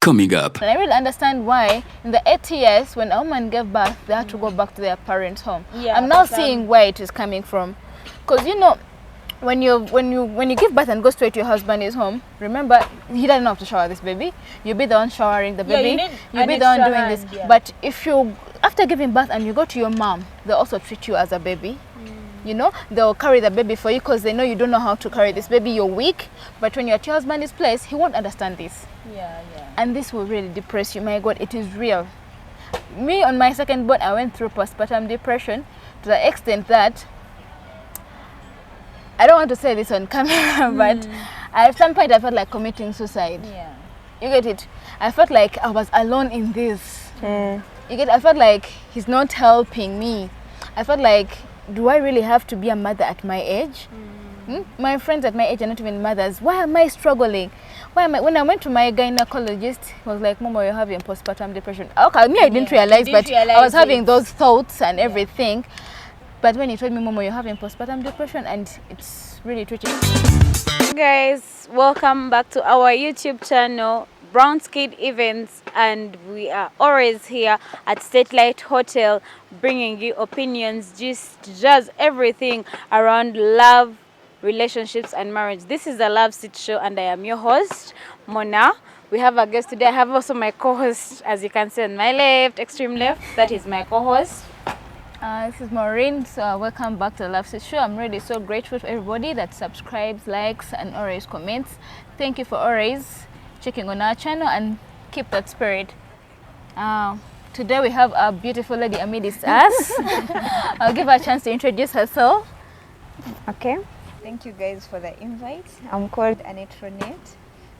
coming up. And I really understand why in the 8 years when a woman gave birth, they had to go back to their parents' home. Yeah, I'm now seeing where it is coming from. Because you know, when you give birth and go straight to your husband's home, remember he doesn't have to shower this baby. You'll be the one showering the baby. You'll be the one doing this. Yeah. But if you after giving birth and you go to your mom, they also treat you as a baby. You know, they'll carry the baby for you because they know you don't know how to carry this baby. You're weak. But when you're at your husband's place, he won't understand this. Yeah. And this will really depress you. My God, it is real. Me on my second born, I went through postpartum depression to the extent that I don't want to say this on camera, but at some point I felt like committing suicide. Yeah. You get it? I felt like I was alone in this. You get it? I felt like he's not helping me. I felt like, do I really have to be a mother at my age? My friends at my age are not even mothers. Why am I struggling? When I went to my gynecologist, he was like, Momo, you're having postpartum depression. Okay, me, I didn't realize, but I was having those thoughts and everything. But when he told me, Momo, you're having postpartum depression, and it's really tricky. Hey guys, welcome back to our YouTube channel, Brown Skid Events, and we are always here at Statelight Hotel, bringing you opinions, just everything around love, relationships, and marriage. This is the Love Seat Show, and I am your host, Mona. We have a guest today. I have also my co-host, as you can see on my left, extreme left. That is my co-host. This is Maureen, so welcome back to the Love Seat Show. I'm really so grateful for everybody that subscribes, likes, and always comments. Thank you for always checking on our channel and keep that spirit. Today we have a beautiful lady amidst us. I'll give her a chance to introduce herself. Okay. Thank you guys for the invite. I'm called Annette Ronette,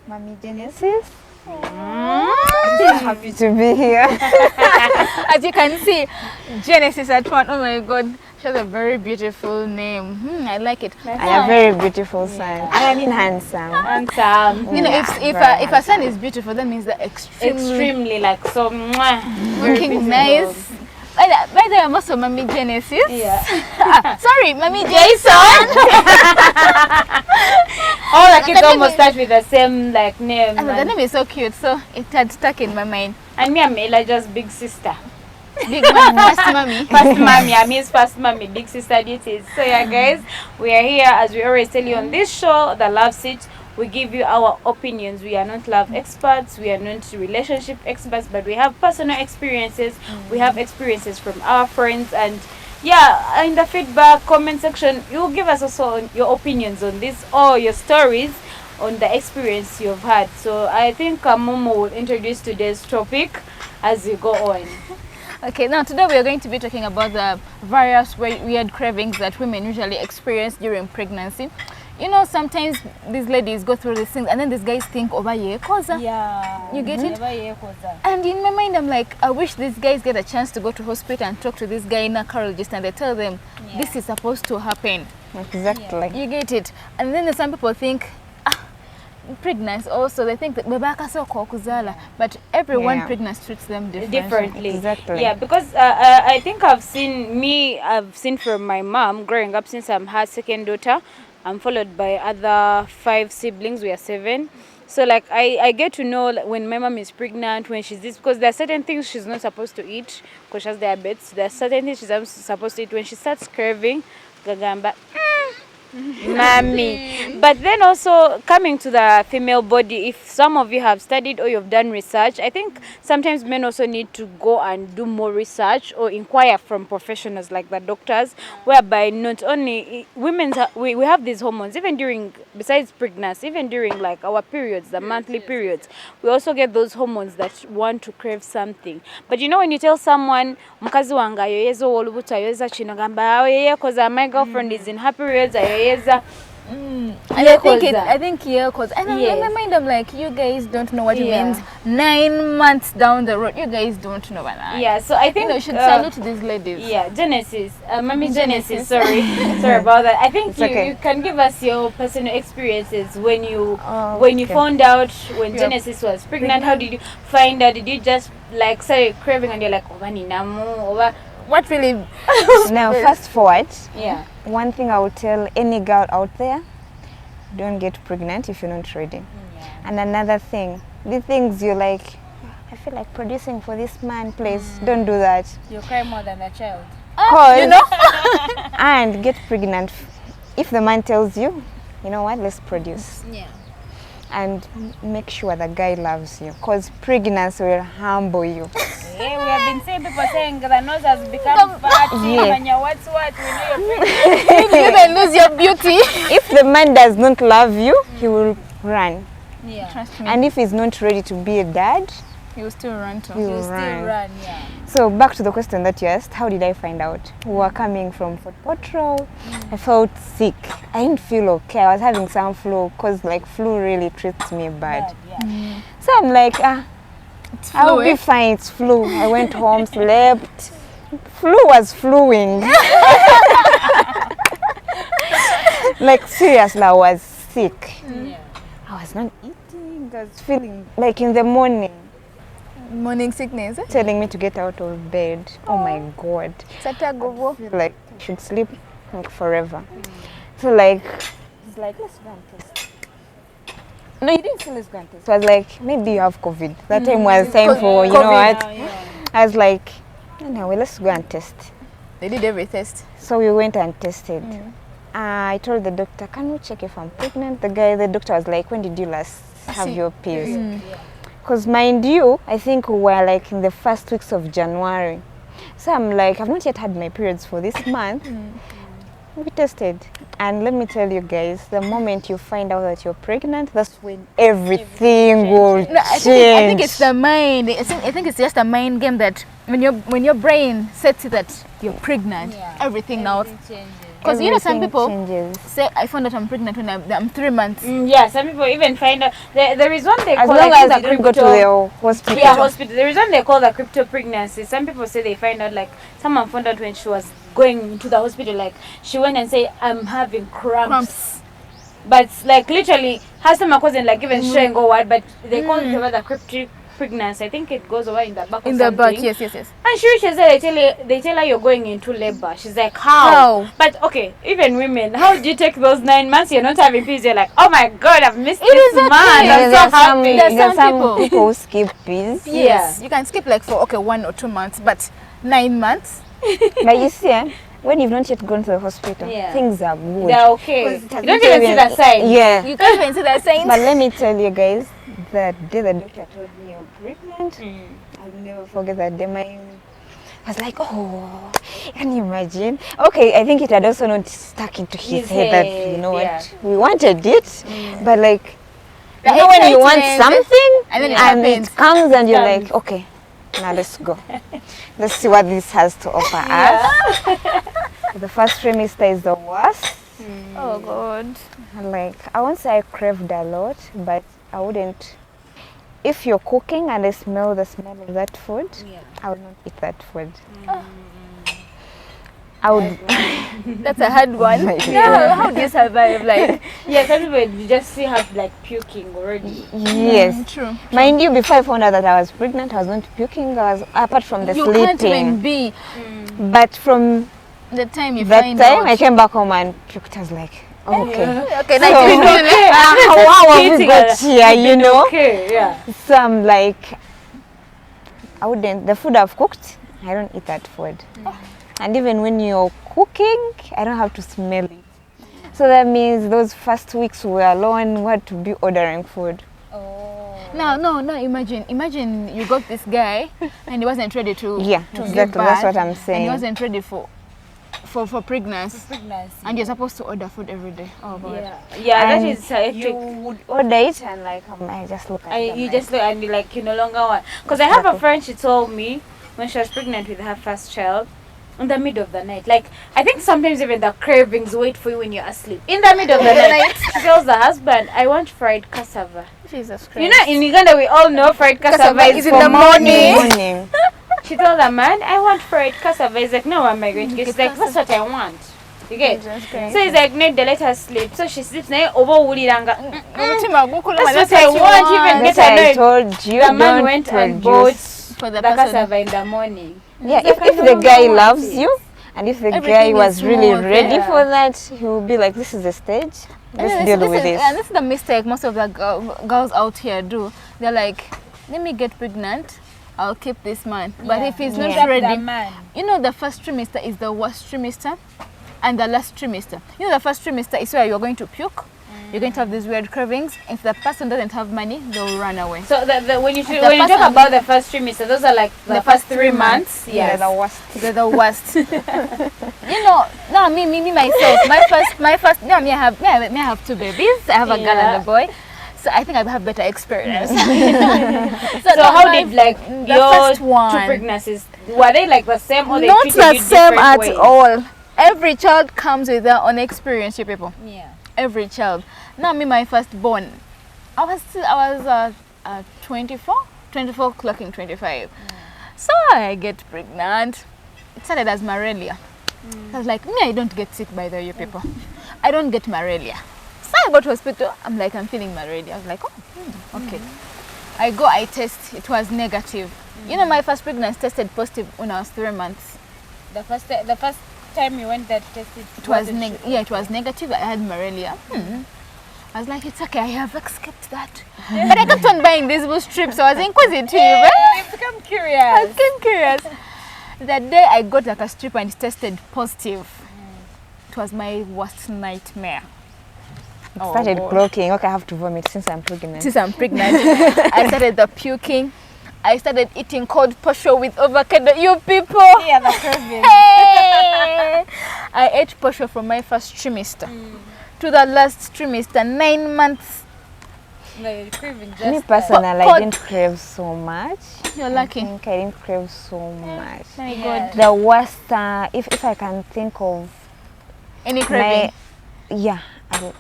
Mommy Genesis. I'm happy to be here. As you can see, Genesis at one. Oh my God, she has a very beautiful name. I like it. I have a very beautiful son. I mean handsome. Handsome. You know, if a son is beautiful, that means that Extremely like so looking nice. By the way, I'm also Mommy Genesis. Yeah. Sorry, Mommy Jason. All the kids almost start with the same like name. The name is so cute, so it had stuck in my mind. And me, I'm Elijah's big sister. Big mommy, first mommy. First mommy, I mean first mommy, big sister duties. So yeah guys, we are here as we always tell you on this show, The Love Seat. We give you our opinions. We are not love experts, we are not relationship experts, but we have personal experiences. We have experiences from our friends, and yeah, in the feedback comment section, you give us also your opinions on this or your stories on the experience you've had. So I think Momo will introduce today's topic as we go on. Okay, now today we are going to be talking about the various weird cravings that women usually experience during pregnancy. You know, sometimes these ladies go through these things and then these guys think over yekoza. Yeah. You get it? And in my mind, I'm like, I wish these guys get a chance to go to hospital and talk to this gynecologist and they tell them this is supposed to happen. Exactly. You get it? And then some people think, pregnancy also, they think that babaka so kuzala, but everyone pregnant treats them differently. Exactly. Yeah, because I think I've seen from my mom growing up, since I'm her second daughter. I'm followed by other 5 siblings. We are 7. So like I get to know when my mom is pregnant, when she's this, because there are certain things she's not supposed to eat because she has diabetes. There are certain things she's not supposed to eat. When she starts craving, gagamba, mommy. But then also coming to the female body, if some of you have studied or you've done research, I think sometimes men also need to go and do more research or inquire from professionals like the doctors, whereby not only we have these hormones even during, besides pregnancy, even during like our periods, the monthly periods, we also get those hormones that want to crave something. But you know, when you tell someone mkazi wanga yoyezo wolubuta yoyeza chino gamba yeye cause my girlfriend is in her periods, I think yeah, cause and in my mind I'm like, you guys don't know what it means. 9 months down the road, you guys don't know what that. Yeah, so I think you should salute these ladies. Yeah, Genesis, Mommy Genesis. Sorry about that. I think you can give us your personal experiences when you found out when Genesis was pregnant. How did you find out? Did you just like start craving and you're like, what really? Now, fast forward. Yeah. One thing I would tell any girl out there: don't get pregnant if you're not ready. Yeah. And another thing, the things you like, I feel like producing for this man, please don't do that. You cry more than a child. Cause, and get pregnant. If the man tells you, you know what, let's produce. Yeah. And make sure the guy loves you. Because pregnancy will humble you. Yeah, we have been seeing people saying the nose has become fat. When you're what, we know you're pregnant. You then lose your beauty. If the man does not love you, he will run. Yeah. Trust me. And if he's not ready to be a dad, He will still run too. he will You still run. run, yeah. So back to the question that you asked, how did I find out? We were coming from foot patrol. I felt sick. I didn't feel okay. I was having some flu because like flu really treats me bad. Yeah. So I'm like, I'll be fine. It's flu. I went home, slept. Flu was fluing. Like seriously, I was sick. Yeah. I was not eating. I was feeling like in the morning, Morning sickness. telling me to get out of bed. Oh my God. Satagovo. I feel like I should sleep like forever. So like, it's like, let's go and test. No, you didn't say let's go and test. So I was like, maybe you have COVID. That time was time for, you know what? I was like, anyway, let's go and test. They did every test. So we went and tested. I told the doctor, can we check if I'm pregnant? The doctor was like, when did you last have your pills? Because mind you, I think we were like in the first weeks of January. So I'm like, I've not yet had my periods for this month. We tested. And let me tell you guys, the moment you find out that you're pregnant, that's when everything will No, I think it's the mind. I think it's just a mind game that when your brain sets it that you're pregnant, everything now. Because you know some people say I found out I'm pregnant when I'm 3 months. Yeah, some people even find out. There is one they as call long like as the you don't go to crypto. the hospital. Yeah, hospital. There is one they call the crypto pregnancy. Some people say they find out like someone found out when she was going to the hospital, like she went and say I'm having cramps. But like literally her stomach wasn't like even showing or what, but they call it the crypto pregnancy. I think it goes over in the back. In the back, yes. And she said they tell her you're going into labor. She's like, how? But okay, even women, how do you take those 9 months? You're not having peace. You're like, oh my God, I've missed this month. I'm so happy. There's some people who skip peas. Yes, you can skip like for 1 or 2 months, but 9 months. But you see, when you've not yet gone to the hospital, things are good. They're okay. You don't even see the sign. Yeah. You can't even see the signs. But let me tell you guys, that day the doctor told me I'm pregnant, I'll never forget that day. I was like, oh, can you imagine? Okay, I think it had also not stuck into his head that, you know what, we wanted it, but like, you know when you want something and then it comes and you're like, okay, now let's go. Let's see what this has to offer us. The first trimester is the worst. Oh God. Like, I won't say I craved a lot, but I wouldn't. If you're cooking and I smell the smell of that food, I would not eat that food. I would. That's a hard one. How do you survive? Like, yeah, some people you just see her like puking already. Yes. True. Mind you, before I found out that I was pregnant, I was not puking. I was apart from the You sleeping. can't even be. But from The time you that find time, out. I came back home and puked. I was like, oh, okay. Okay, So, now how have we got here, you know? Okay, yeah. So I'm like, I wouldn't. The food I've cooked, I don't eat that food. And even when you're cooking, I don't have to smell it. So that means those first weeks we were alone, we had to be ordering food. No. Imagine you got this guy and he wasn't ready to. Yeah, to give exactly. That's birth, what I'm and saying. he wasn't ready for pregnancy. Pregnancy. And you're supposed to order food every day. Oh God. Yeah, that And is hectic. you would order it and like, I just look at them. You just look and be like, you no longer want. Because I have a friend, she told me when she was pregnant with her first child, in the middle of the night. Like, I think sometimes even the cravings wait for you when you're asleep. In the middle of the night, she tells the husband, I want fried cassava. Jesus Christ. You know, in Uganda, we all know fried cassava is in for the morning. She told the man, I want fried cassava. He's like, no, am I going to get? She's like, that's what I want. You get? So he's like, need to let her sleep. So she sleeps now over Wuliranga. That's what I want. Even get I annoyed. told you, The man don't went and produce. bought For the the person. cassava in the morning. Yeah, He's like, if I the no guy longer want loves it. you, and if the guy Everything was is really smooth, ready yeah. for that, he will be like, this is the stage. Let's deal with this. And this is the mistake most of the girls out here do. They're like, let me get pregnant, I'll keep this man. But if he's not ready, you know, the first trimester is the worst trimester, and the last trimester. You know, the first trimester is where you're going to puke. You're going to have these weird cravings. If the person doesn't have money, they'll run away. So when you talk about the first trimester, those are like the first 3 months. Yeah, they're the worst. They're the worst. You know, no, me myself. My first. No, me I have 2 babies. I have a girl and a boy. So I think I have better experience. So how did like your 2 pregnancies, were they like the same or they not treated the you same different at ways? all. Every child comes with their own experience, you people. Yeah. Every child. Now me, my firstborn, I was 24 clocking 25. So I get pregnant. It started as malaria. I was like, me, I don't get sick by the way, you people. I don't get malaria. So I go to hospital. I'm like, I'm feeling malaria. I was like, oh, okay. I go, I test. It was negative. You know, my first pregnancy tested positive when I was 3 months. The first time you went that tested, it was it was negative. I had malaria. I was like, it's okay, I have escaped that. But I kept on buying these boost strips. So I was inquisitive. You become curious. I became curious. That day I got like a strip and it tested positive. It was my worst nightmare. It started clocking. Okay, I have to vomit since I'm pregnant. I started the puking. I started eating cold posho with avocado. You people. Yeah, the craving. Hey! I ate posho from my first trimester to the last trimester, 9 months. No, you're craving just Me personally, I didn't crave so much. You're lucky. I think I didn't crave so much. My God. The worst, if I can think of Any craving?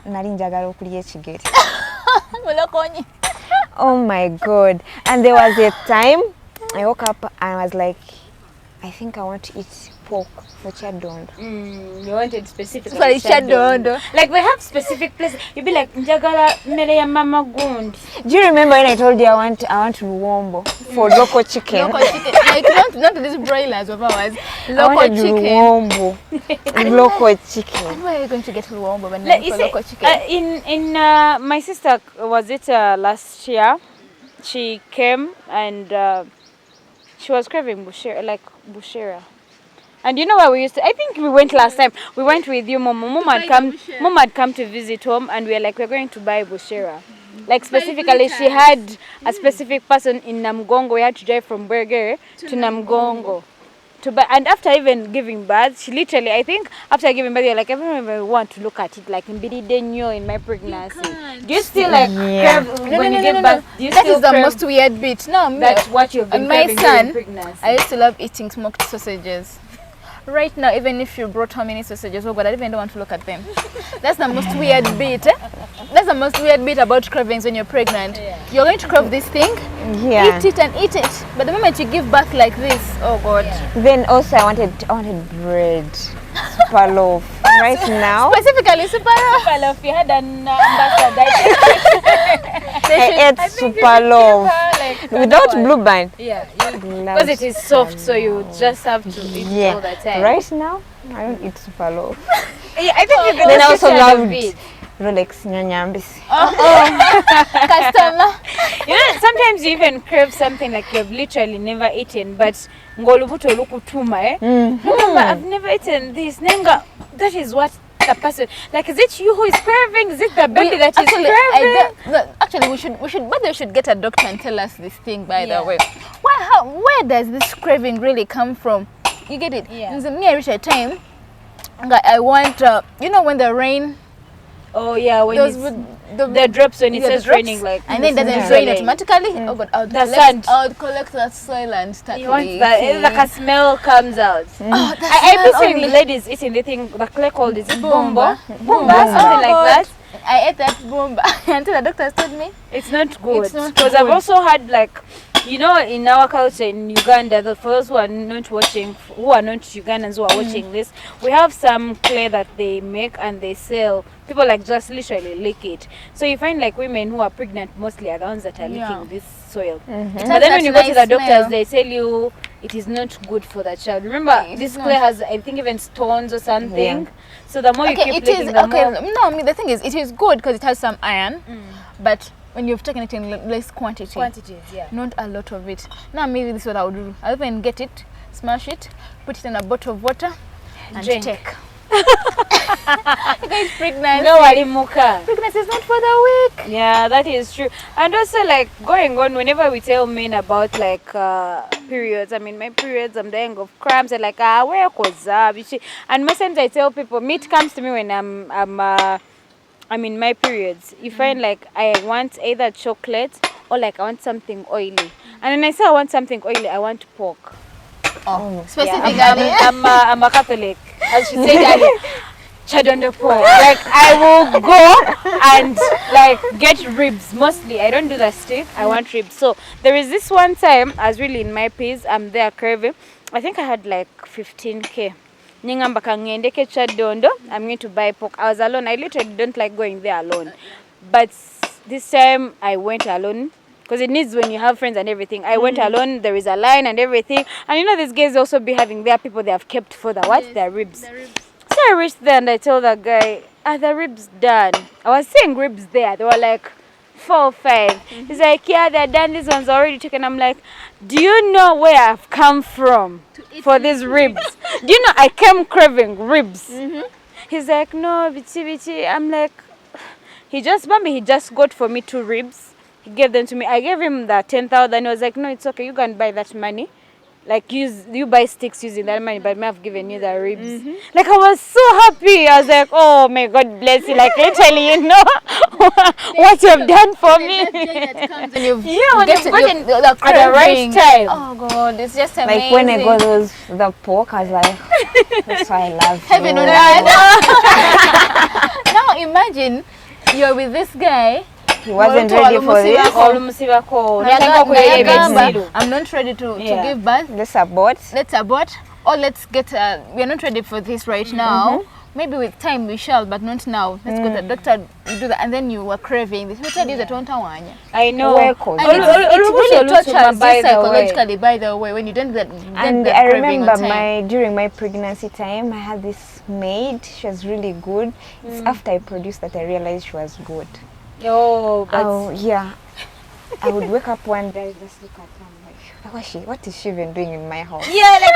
nali njagala okulya ekigere. Oh my God. And there was a time I woke up and I was like, I think I want to eat pork for chadondo. You wanted specific. Sorry, chadondo. Like they have specific places. You'd be like, njagala mere ya mama gundi. Do you remember when I told you I want luombo for local chicken? Local chicken. Like not these broilers of ours. Local chicken. Luombo. Local chicken. Where are you going to get luombo when you local chicken? My sister, was it last year? She came and she was craving bushera. And you know where we used to, I think we went last time. We went with you, Mom. Mom had come to visit home and we were like, we're going to buy bushera. Like specifically, she had a specific person in Namgongo. We had to drive from Burger to Namgongo. And after even giving birth, she literally, I think, after giving birth, you're like, I don't even want to look at it like in Bidi in my pregnancy. Do you still like crave when you give birth? That is the most weird bit. No, that's what you've been craving during pregnancy. I used to love eating smoked sausages. Right now, even if you brought how many sausages, oh God, I even don't want to look at them. That's the most weird bit. That's the most weird bit about cravings when you're pregnant. You're going to crave this thing, eat it and eat it. But the moment you give birth like this, oh God. Then also I wanted bread, super loaf. Right now, specifically super loaf. You had an ambassador. I ate super loaf without blue band. Yeah, because it is soft, so you just have to eat it all the time. Right now, I don't eat super loaf. I think you can. Then I also loved Rolex nyanyambisi. Customer. You know, sometimes you even crave something like you've literally never eaten, but ngolubuto lukutuma, Mama, I've never eaten this. Nenga, that is what the person, like, is it you who is craving? Is it the baby that is craving? Actually, we should get a doctor and tell us this thing, by the way. Where does this craving really come from? You get it? Yeah. Me, I reach a time, I want, you know, when the rain. Oh yeah, when the drops when it says raining, like, and then it doesn't rain automatically. Oh God, I would collect that soil and start. You want that? Like a smell comes out. Oh, I see ladies eating the thing, the clay called is bomba, something like that. I ate that bomba until the doctor told me it's not good. Because I've also had, like, you know, in our culture in Uganda, for those who are not watching, who are not Ugandans who are watching this, we have some clay that they make and they sell. People like just literally lick it. So you find like women who are pregnant mostly are the ones that are licking this soil. But then when you go to the doctors, they tell you it is not good for the child. Remember, this clay has, I think, even stones or something. So the more you keep licking, the more... No, I mean, the thing is, it is good because it has some iron, but when you've taken it in less quantities, not a lot of it. Now maybe this is what I would do. I'll even get it, smash it, put it in a bottle of water, and drink. take. Guys, pregnancy. No, Alimuka. Pregnancy is not for the weak. Yeah, that is true. And also, like, going on, whenever we tell men about, like, periods, I mean, my periods, I'm dying of cramps, they're like, where was that? And most times I tell people, meat comes to me when I'm in my periods. You find, like, I want either chocolate or, like, I want something oily. And when I say I want something oily, I want pork. Oh, specifically. I'm a Catholic, as she said earlier. Chadondo pork. Like, I will go and like get ribs mostly. I don't do the steak. I want ribs. So there is this one time I was really in my piece. I'm there craving. I think I had like 15k. I'm going to buy pork. I was alone. I literally don't like going there alone. But this time I went alone. Because it needs when you have friends and everything. I went alone, there is a line and everything. And you know these guys also be having their people they have kept for the what? Yes, their ribs. So I reached there and I told the guy, are the ribs done? I was seeing ribs there. They were like 4 or 5. He's like, yeah, they're done. These ones are already taken. I'm like, do you know where I've come from for these ribs? Do you know I came craving ribs? He's like, no, bichi. I'm like, he just got for me 2 ribs. He gave them to me. I gave him the 10,000. He was like, no, it's okay. You can buy that money. Like, you buy sticks using that money, but I have given you the ribs. Like, I was so happy. I was like, oh, may God bless you. Like, literally, you know, what you've done for me. And you've gotten the at the right time. Oh, God, it's just amazing. Like, when I got the pork, I was like, that's why I love you. Heaven on earth. Now, imagine you're with this guy. He wasn't ready for this. I'm not ready to give birth. Let's abort. Or let's get, we're not ready for this right now. Maybe with time we shall, but not now. Let's go to the doctor, do that, and then you were craving this. I know. And it really tortures you psychologically, by the way, when you don't get and I remember during my pregnancy time, I had this maid. She was really good. It's after I produced that I realized she was good. Yeah. I would wake up one day, just look at her, like, what is she even doing in my house? Yeah, like,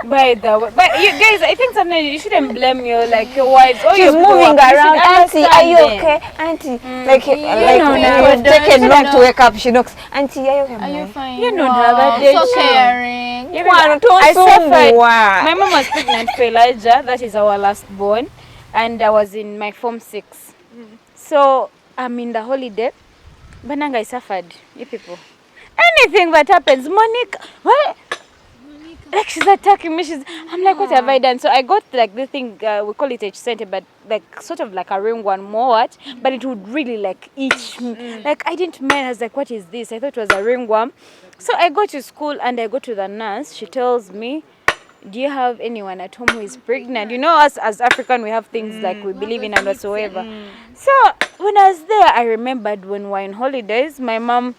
by the way, but you guys, I think sometimes you shouldn't blame your wives. Or she's moving around. Auntie, are you okay? Auntie, like take a knock to wake up. She knocks. Auntie, are you fine? You don't have a day. So caring. I suffered. My mom was pregnant for Elijah. That is our last born, and I was in my Form 6. So I'm in the holiday. Bananga, I suffered. You people. Anything that happens, Monica, what? Like she's attacking me. I'm like, what have I done? So I got like this thing, we call it H-center, but like sort of like a ring one more, but it would really like itch me. Like I didn't mind. I was like, what is this? I thought it was a ringworm. So I go to school and I go to the nurse. She tells me, do you have anyone at home who is pregnant? You know, us as African, we have things like we believe in and whatsoever. So when I was there, I remembered when we were in holidays, my mom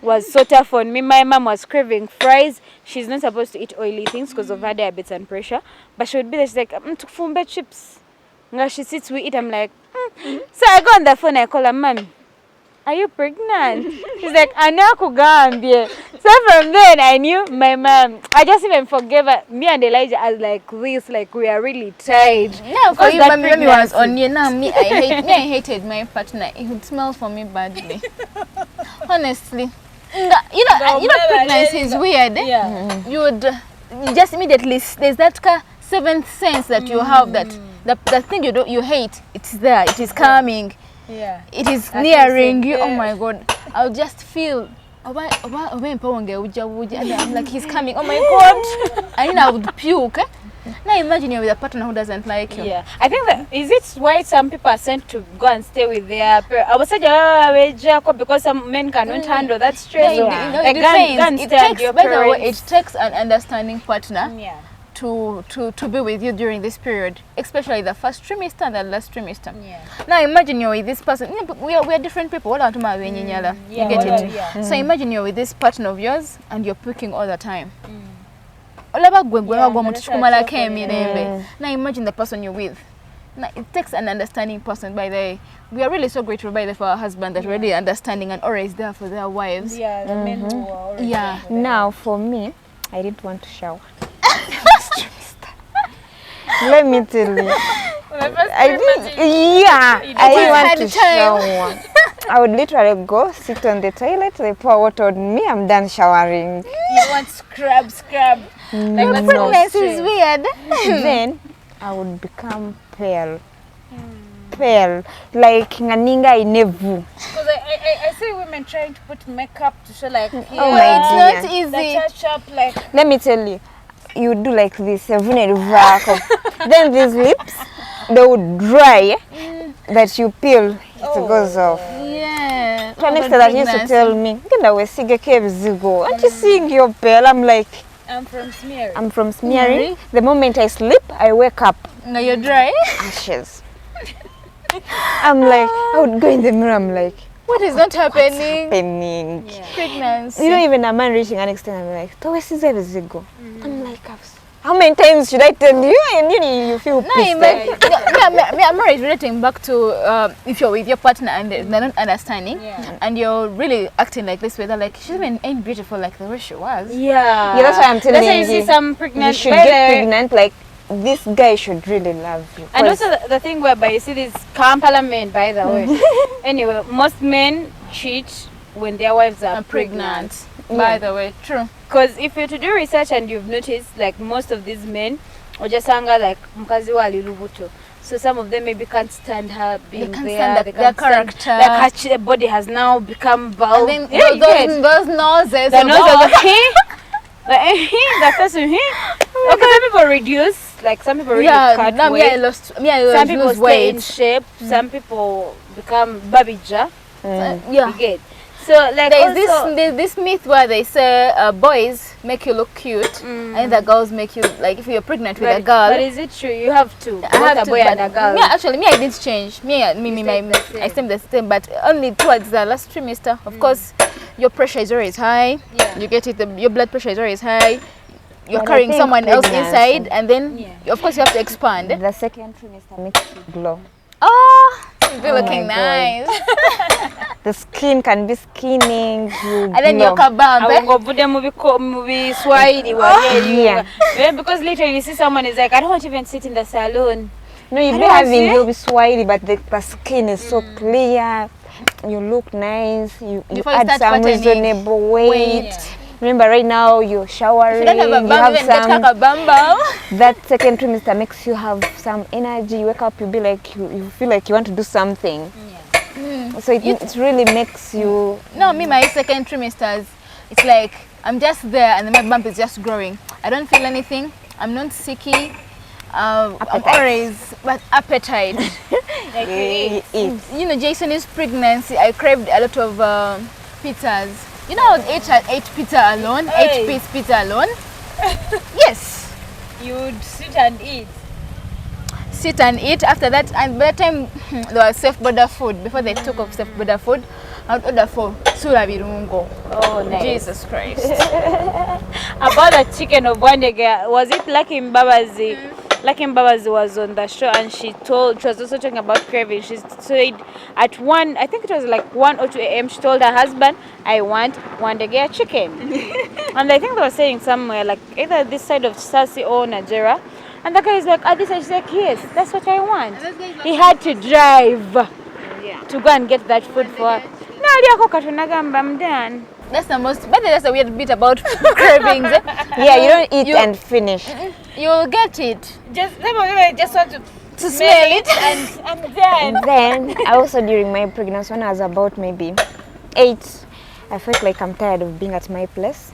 was so tough on me. My mom was craving fries. She's not supposed to eat oily things because of her diabetes and pressure. But she would be there, she's like, tukfumbe chips. And she sits, we eat. I'm like, So I go on the phone, I call her, Mom, are you pregnant? She's like, Anakugambie. So from then I knew my mom. I just even forgave her. Me and Elijah are like this, like we are really tied. Yeah, for you, mommy was on you. Now me, I hated my partner. He would smell for me badly. Honestly. You know, pregnancy is weird. Yeah. You would just immediately, there's that 7th sense that you have, that the thing you hate, it's there, it is coming. Yeah. It is nearing you. Oh my God. I'll just feel I'm like, he's coming. Oh my God. And I would puke. Now imagine you're with a partner who doesn't like you. Yeah. I think that is it why some people are sent to go and stay with their parents. I was saying because some men cannot handle that stress. It takes an understanding partner. Yeah. To be with you during this period, especially the first trimester and the last trimester. Yeah. Now imagine you're with this person. We are different people. You get it? Yeah. So imagine you're with this partner of yours and you're puking all the time. olaba gwe gwe wagwa mu that's tukumala how I kemirembe. Now imagine the person you're with. Now, it takes an understanding person. By the way, we are really so grateful by the for our husband that really understanding and always there for their wives. Yeah, the men who are already Yeah. Now for me, I didn't want to shower. Let me tell you. I didn't want to shower. I would literally go sit on the toilet, they pour water on me, I'm done showering. You want scrub. Like Pregnancy is weird. Then I would become pale. Pale. Like nganinga inevu. Because I see women trying to put makeup to show like, my It's not dear. easy. touch up like. Let me tell you, you do like this, then these lips, they would dry, that you peel, it goes off. Yeah. So next time that used to tell me, aren't you seeing your pale? I'm like, I'm from smear. I'm from smearing. The moment I sleep, I wake up, Now you're dry. ashes. I'm like, I would go in the mirror, I'm like, What is not happening? happening? Pregnancy. You know, even a man reaching an extent, I'm like, I'm like, how many times should I tell you? And you feel No, pissed. I'm already relating back to if you're with your partner and they're not understanding, and you're really acting like this way. They're like, she ain't beautiful like the way she was. Yeah. Yeah, that's why I'm telling That's why you you. see some You pregnant should get pregnant, like, this guy should really love you. And 'Cause also the thing whereby you see these Kampala men, by the way. Anyway, most men cheat when their wives are I'm pregnant. pregnant. By the way, true. Because if you're to do research and you've noticed, like most of these men, or just anger like mkazi wa alilubuto. So some of them maybe can't stand her being can't there. stand They their can't stand, character. like her body has now become bald. And then Yeah, you get. those noses. The nose of the first one, okay, some people reduce, like some people really cut now weight. I Some people lose stay in weight. shape. Some people become babija. Yeah. You get. So like There's this myth where they say boys make you look cute and the girls make you like if you're pregnant with a girl. But is it true? You have to. I have both a to, boy but and a girl. me I did change. I stayed the same, but only towards the last trimester. Of course, your pressure is always high. Yeah. You get it. Your blood pressure is always high. You're But I carrying think someone else pregnancy- inside, and then of course you have to expand. the second trimester makes you glow. Oh, you'll be Oh looking my nice. The skin can be skinning. You And then glow. your kabambe. Awungovude mu Swahili Yeah. because literally you see someone is like, I don't want to even sit in the salon. No, you'll be don't having see? you'll be swahili, but the skin is so clear. You look nice. You Before you add start some fattening, reasonable weight. weight. Remember, right now you're showering. If you don't have a You bum, have even get some. a bumble. That second trimester makes you have some energy. You wake up, you be like you feel like you want to do something. So it really makes you. No, me, my second trimesters, it's like I'm just there and my bump is just growing. I don't feel anything. I'm not sicky. I'm always, but appetite. Like you eat. You know, Jason's pregnancy, I craved a lot of pizzas. You know, I would ate pizza alone, Hey. 8-piece pizza alone. Yes. You would sit and eat. Sit and eat. After that, and by the time there was self-border food, before they took off self-border food, I would order for sura virungo. Oh, nice. Jesus Christ. About the chicken of one day, was it Lucky Mbabazi? Lucky Mbabazi was on the show and she was also talking about craving. She said at I think it was like 1 or 2 a.m. she told her husband, I want one day chicken. And I think they were saying somewhere like either this side of Sasi or Nigeria. And the guy is like, at this side, she's like, yes, that's what I want. He had to drive to go and get that food for her. I'm done. That's the most, but that's the weird bit about cravings. Yeah, you don't eat and finish. You'll get it. Just want To smell it. and I'm done. And then I also during my pregnancy when I was about maybe 8, I felt like I'm tired of being at my place.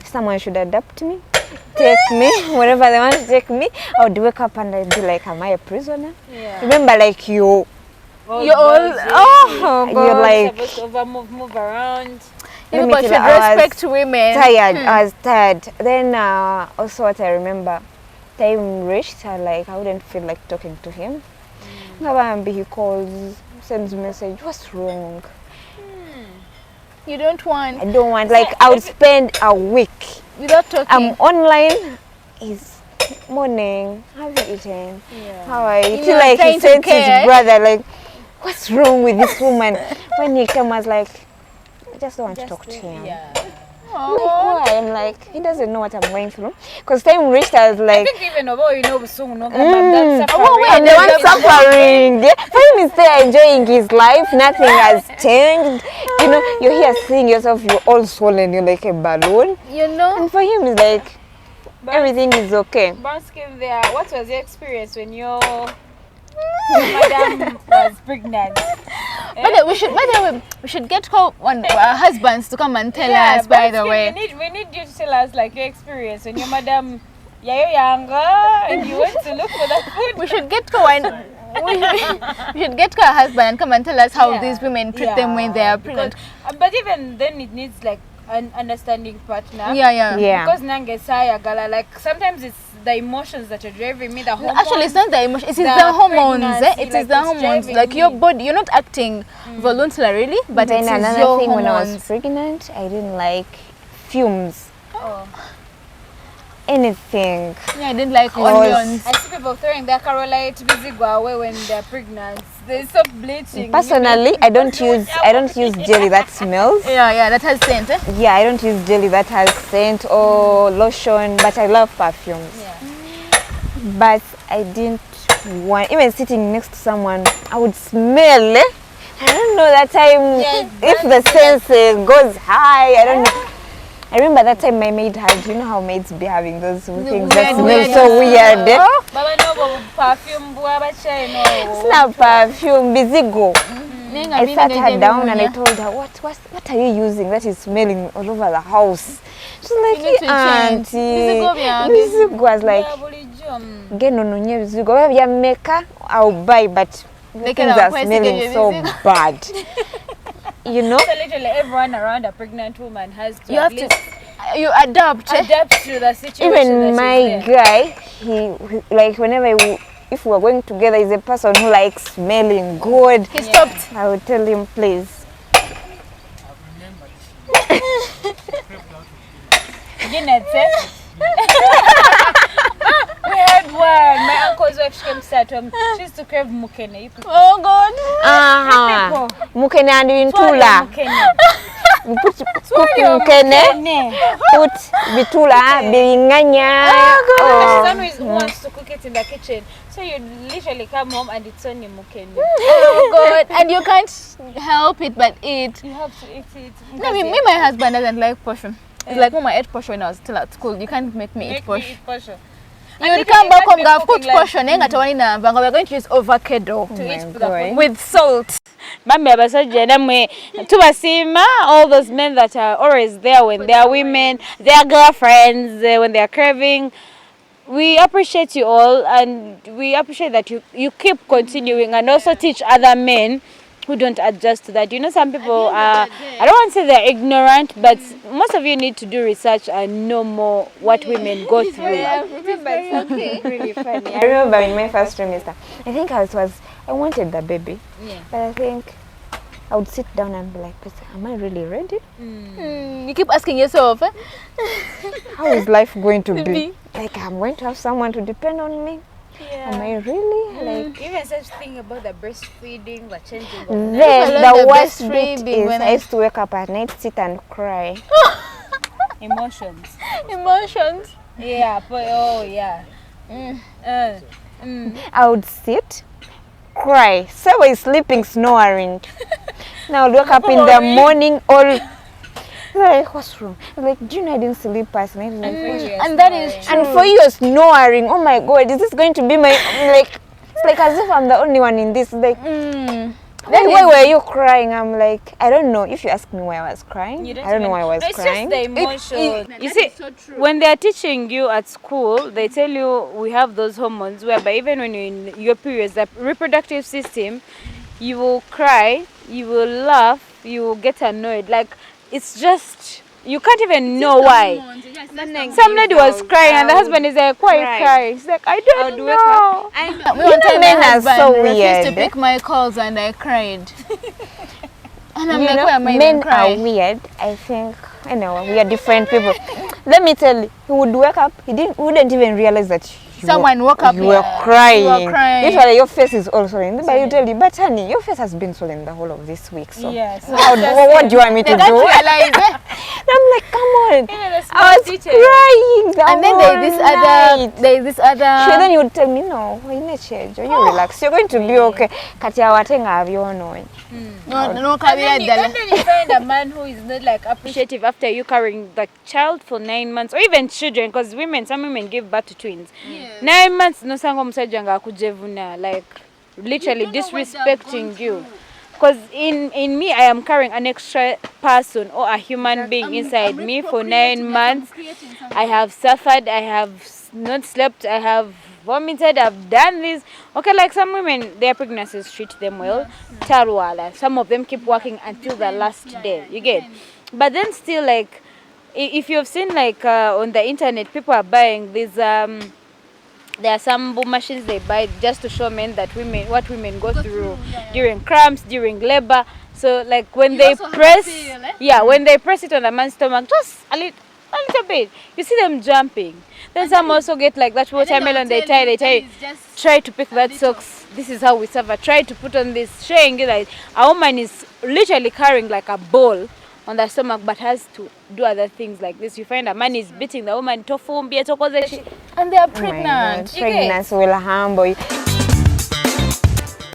Someone should adopt me, take me wherever they want to take me. I would wake up and I'd be like, am I a prisoner? Yeah. Remember, like you, You're all, you're like supposed to move around. let me People should tell you, I was respect women. tired. I was tired. Then also what I remember, time reached. I wouldn't feel like talking to him. He calls, sends message. What's wrong? You don't want I don't want. Like I would spend a week. without talking. I'm online. he's morning, have you eaten? Yeah. How are you? You Feel are like trying he to said to care. his brother, like, what's wrong with this woman? When he came, I was like, I just don't want to talk to him. Yeah. Like, why? I'm like, he doesn't know what I'm going through. Because time reached, I was I like, think even although you know soon, no, I'm the one suffering. Yeah. For him, he's still enjoying his life. Nothing has changed. You know, you're here seeing yourself, you're all swollen, you're like a balloon. You know? And for him, it's like, everything is okay. Banskin there, what was your experience when your madam was pregnant? But we should get our husbands to come and tell us, by the way. We need you to tell us like your experience when your madam younger and you went to look for that food. We should get we should get our husband and come and tell us how these women treat them when they are pregnant. But even then it needs like an understanding partner. Yeah. Because nangesayagala, like sometimes it's the emotions that are driving me, the hormones. Actually, it's not the emotion. It is the the hormones. pregnancy, It is like, the it's hormones. driving Like your me. body, you're not acting voluntarily, but Then it is another your thing, when I was hormones. pregnant, I didn't like fumes. Oh. Anything. Yeah, I didn't like was- onions. I see people throwing their Carolite Bizigua away when they're pregnant. They stop bleaching. Personally, I don't use jelly that smells. Yeah, that has scent. Eh? Yeah, I don't use jelly that has scent or lotion, but I love perfumes. Yeah. But I didn't want, even sitting next to someone, I would smell. I don't know that time, if the sense goes high, I don't know. I remember that time my maid had, you know how maids be having those things that smell weird so weird. Baba no perfume buaba chai It's no. not perfume, Bizigo. I sat her down and I told her, what are you using that is smelling all over the house? She's like, You need to change. auntie, Bizigo byange." Bizigo was like, geno nonye Bizigo. Well, you make I'll buy, but They things can are request smelling again, so Bizigo. bad. You know? So literally everyone around a pregnant woman has to You have at to, least you adapt. adapt to the situation. Even that my she's there. guy, he like whenever if we're going together, he's a person who likes smelling good. He stopped. I would tell him, please. Guinness, eh? We had one. My uncle's wife, she came to start home. She used to crave mukene. You put Oh God. Mukene and swallow intula. mukene. Put mukene, put bitula, biringanya. She's the one who wants to cook it in the kitchen. So you literally come home and it's only mukene. Oh God. And you can't help it but eat. You have to eat it. No, me, my husband doesn't like portion. It's like when I ate portion when I was still at school. You can't make me eat portion. portion. You would come back home, go put portion, we're going to use avocado To eat my the God. food. with salt. Bambi abasajja namwe tubasiima all those men that are always there when they are women, their girlfriends, when they are craving. We appreciate you all and we appreciate that you keep continuing and also teach other men who don't adjust to that. You know, some people are, I don't want to say they're ignorant, but most of you need to do research and know more what women go through. Really funny. I remember in my first trimester, I think I wanted the baby. Yeah. But I think I would sit down and be like, am I really ready? You keep asking yourself, eh? How is life going to be? Like, I'm going to have someone to depend on me. Am I really? Like, Even such thing about the breastfeeding, the changing of then learned the the worst bit breastfeeding is when I used to wake up at night, sit and cry. emotions. Emotions. Yeah, but oh yeah. I would sit, cry. So I was sleeping, snoring. Now I would wake up in the morning, all like, what's wrong? I'm like, do you know I didn't sleep last night? Like, And that is true. and for you, you're snoring. Oh my God, is this going to be my like? It's like as if I'm the only one in this. Like, why were you crying? I'm like, I don't know. If you ask me why I was crying, I don't know why I was It's crying. just the emotion. You see, when they are teaching you at school, they tell you we have those hormones whereby even when you're in your periods, the reproductive system, you will cry, you will laugh, you will get annoyed. Like, it's just, you can't even know why. Some lady was crying and the husband is like, why are you crying? She's like, I don't know. One time men my are husband so refused weird. to pick my calls and I cried. And I'm You like, know, why am I men even are crying? weird. I think, anyway, we are different people. Let me tell you, he would wake up, wouldn't even realize that Someone woke up. You were crying. You were crying. Usually your face is all swollen. But you tell you, but honey, your face has been swollen the whole of this week. So Yes. what do you want me to do? Realize it. I'm like, come on. Yeah, I was crying the And then there's this other. Sure, then you would tell me, no, in a change. You relax. You're going to be okay. Katia watenga avyono. No, And then you find a man who is not like appreciative after you carrying the child for 9 months, or even children, because some women give birth to twins. 9 months, no sango musajja nga akujevuna, like literally disrespecting you. Because in me, I am carrying an extra person or a human being inside me for 9 months. I have suffered, I have not slept, I have vomited, I've done this. Okay, like some women, their pregnancies treat them well. Tarwala. Some of them keep working until the last day. You get? But then still, like, if you've seen, like, on the internet, people are buying these, there are some boom machines they buy just to show men that what women go through during cramps, during labor. So, like, when they press, when they press it on the man's stomach, just a little bit, you see them jumping. Then some also get like that watermelon, they tie, try to pick that socks. This is how we suffer. Try to put on this, showing you that a woman is literally carrying like a ball on the stomach, but has to do other things like this. You find a man is beating the woman, and they are pregnant. Pregnancy will humble you.